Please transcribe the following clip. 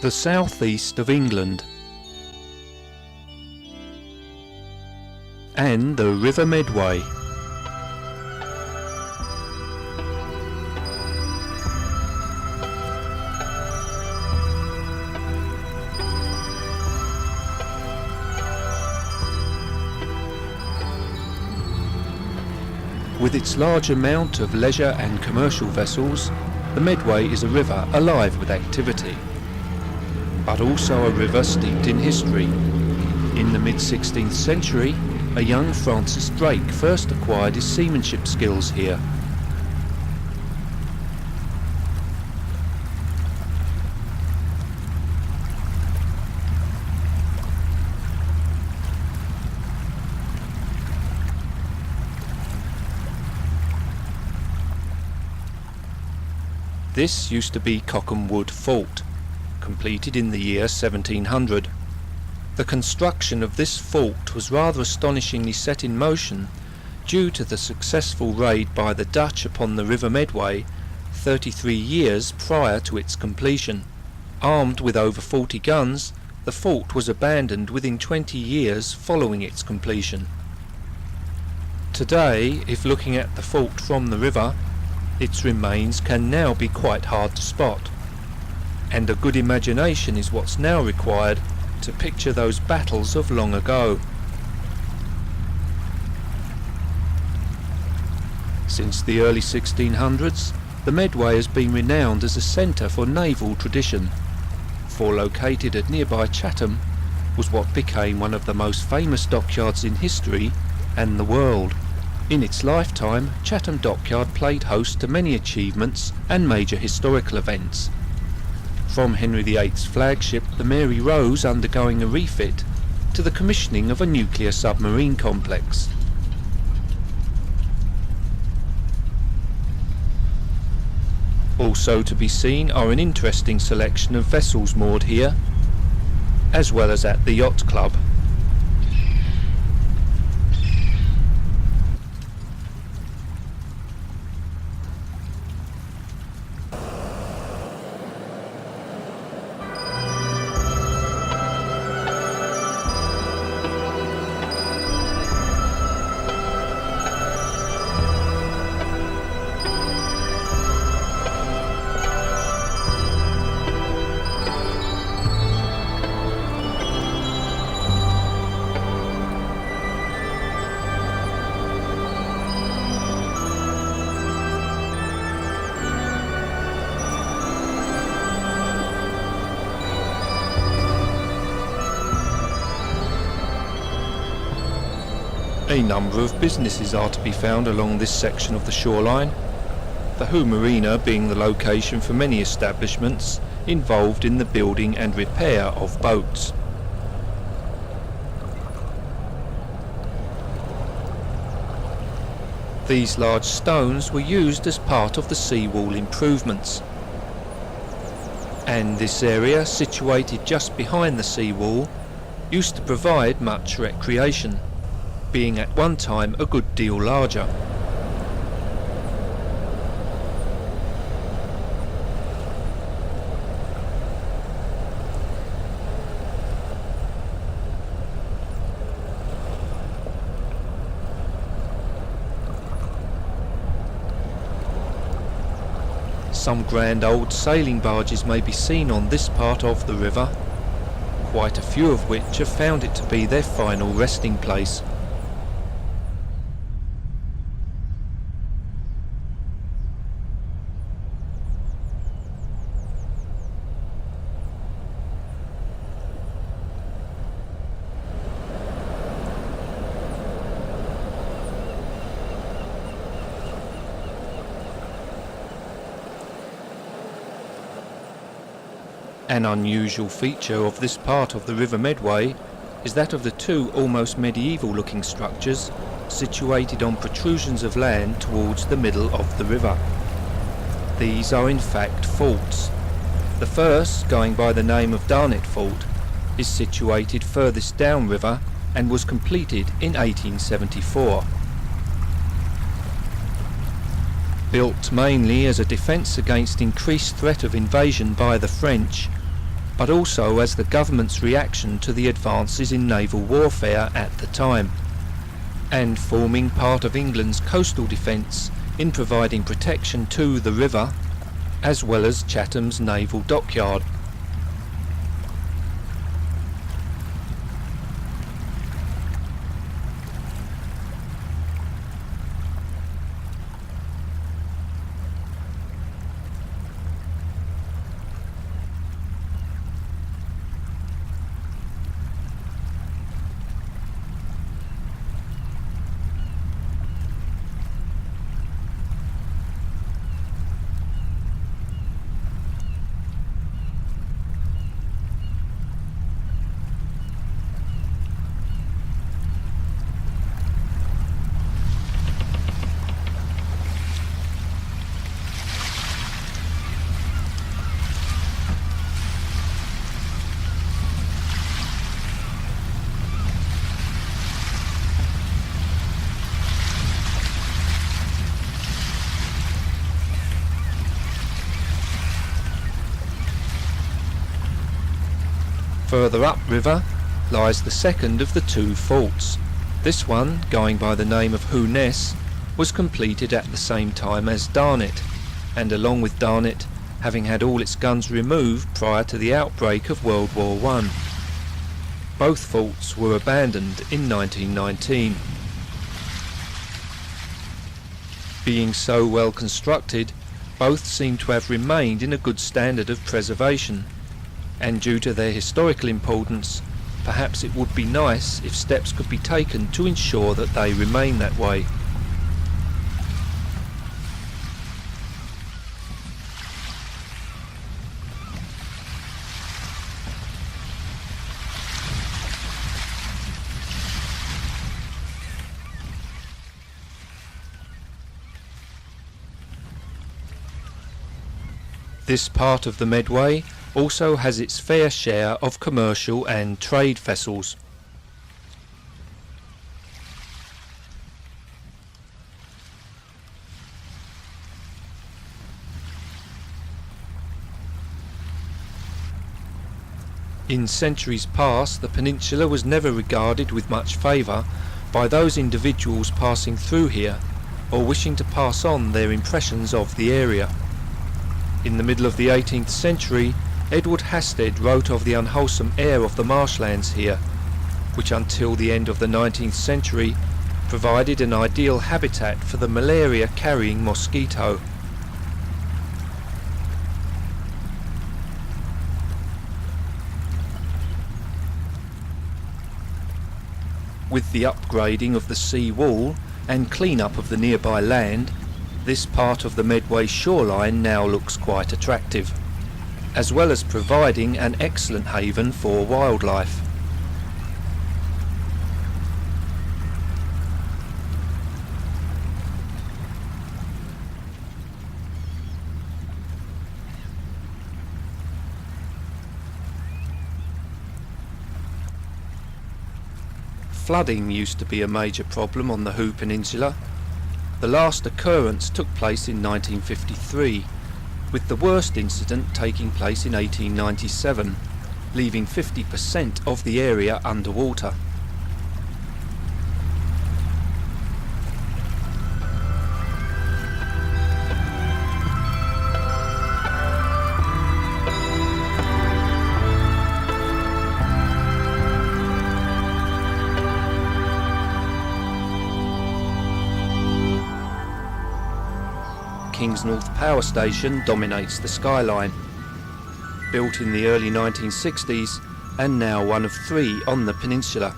The southeast of England, and the River Medway. With its large amount of leisure and commercial vessels, the Medway is a river alive with activity, but also a river steeped in history. In the mid-16th century, a young Francis Drake first acquired his seamanship skills here. This used to be Kokom Wood Fort, completed in the year 1700. The construction of this fort was rather astonishingly set in motion due to the successful raid by the Dutch upon the River Medway 33 years prior to its completion. Armed with over 40 guns, the fort was abandoned within 20 years following its completion. Today, if looking at the fort from the river, its remains can now be quite hard to spot, and a good imagination is what's now required to picture those battles of long ago. Since the early 1600s, the Medway has been renowned as a centre for naval tradition, for located at nearby Chatham was what became one of the most famous dockyards in history and the world. In its lifetime, Chatham Dockyard played host to many achievements and major historical events. From Henry VIII's flagship, the Mary Rose, undergoing a refit, to the commissioning of a nuclear submarine complex. Also to be seen are an interesting selection of vessels moored here, as well as at the Yacht Club. A number of businesses are to be found along this section of the shoreline, the Hoo Marina being the location for many establishments involved in the building and repair of boats. These large stones were used as part of the seawall improvements, and this area, situated just behind the seawall, used to provide much recreation, being at one time a good deal larger. Some grand old sailing barges may be seen on this part of the river, quite a few of which have found it to be their final resting place. An unusual feature of this part of the River Medway is that of the two almost medieval-looking structures situated on protrusions of land towards the middle of the river. These are in fact forts. The first, going by the name of Darnet Fort, is situated furthest downriver and was completed in 1874. Built mainly as a defence against increased threat of invasion by the French, but also as the government's reaction to the advances in naval warfare at the time, and forming part of England's coastal defence in providing protection to the river, as well as Chatham's naval dockyard. Further upriver lies the second of the two forts. This one, going by the name of Hoo Ness, was completed at the same time as Darnet, and along with Darnet, having had all its guns removed prior to the outbreak of World War I. Both forts were abandoned in 1919. Being so well constructed, both seem to have remained in a good standard of preservation, and due to their historical importance, perhaps it would be nice if steps could be taken to ensure that they remain that way. This part of the Medway also has its fair share of commercial and trade vessels. In centuries past, the peninsula was never regarded with much favour by those individuals passing through here or wishing to pass on their impressions of the area. In the middle of the 18th century, Edward Hasted wrote of the unwholesome air of the marshlands here, which until the end of the 19th century provided an ideal habitat for the malaria-carrying mosquito. With the upgrading of the sea wall and clean-up of the nearby land, this part of the Medway shoreline now looks quite attractive, as well as providing an excellent haven for wildlife. Flooding used to be a major problem on the Hoo Peninsula. The last occurrence took place in 1953, with the worst incident taking place in 1897, leaving 50% of the area underwater. Kingsnorth Power Station dominates the skyline. Built in the early 1960s and now one of 3 on the peninsula.